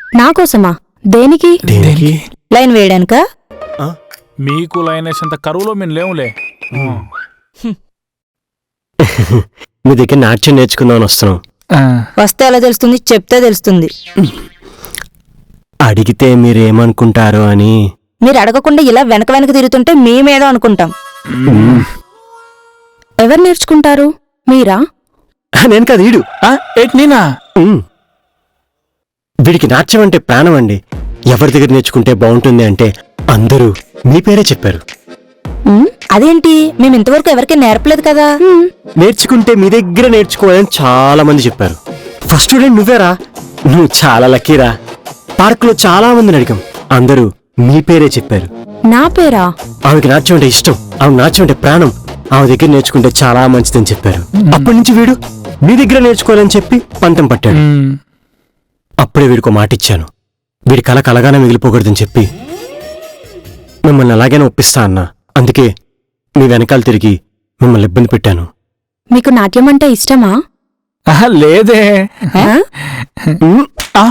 నాకోసమా? దేనికి? దేనికి? లైన్ వేయడానికా? మీకు లైన్ వేసేంత కరువులో మేము లేవులే. మీ దగ్గర నాట్యం నేర్చుకుందామని వస్తున్నాం. వస్తే ఎలా తెలుస్తుంది? చెప్తే తెలుస్తుంది. అడిగితే మీరేమనుకుంటారో అని. మీరు అడగకుండా ఇలా వెనక వెనక తిరుగుతుంటే మేమేదో అనుకుంటాం. ఎవరు నేర్చుకుంటారు? మీరా? నేను కాదు, వీడు. నేనా? వీడికి నాట్యం అంటే ప్రాణం అండి. ఎవరి దగ్గర నేర్చుకుంటే బాగుంటుంది అంటే అందరూ మీ పేరే చెప్పారు. అదేంటి? మేము ఇంతవరకు ఎవరికి నేర్పలేదు కదా. నేర్చుకుంటే మీ దగ్గర నేర్చుకోవాలని చాలా మంది చెప్పారు. ఫస్ట్ స్టూడెంట్ నువ్వేరా. నువ్వు చాలా లక్కీరా. పార్క్ లో చాలా మందిని అడిగాం, అందరూ మీ పేరే చెప్పారు. నా పేరా? ఆమెకి నాట్యం అంటే ఇష్టం, ఆమె నాట్యం అంటే ప్రాణం, ఆమె దగ్గర నేర్చుకుంటే చాలా మంచిదని చెప్పారు. అప్పటి నుంచి వీడు మీ దగ్గర నేర్చుకోవాలని చెప్పి పంతం పట్టాడు. అప్పుడే వీడికో మాట ఇచ్చాను, వీడి కళ కలగానే మిగిలిపోకూడదని చెప్పి మిమ్మల్ని అలాగైనా ఒప్పిస్తా అన్నా. అందుకే మీ వెనకాల తిరిగి మిమ్మల్ని ఇబ్బంది పెట్టాను. మీకు నాట్యం అంటే ఇష్టమా? లేదే. ఆ?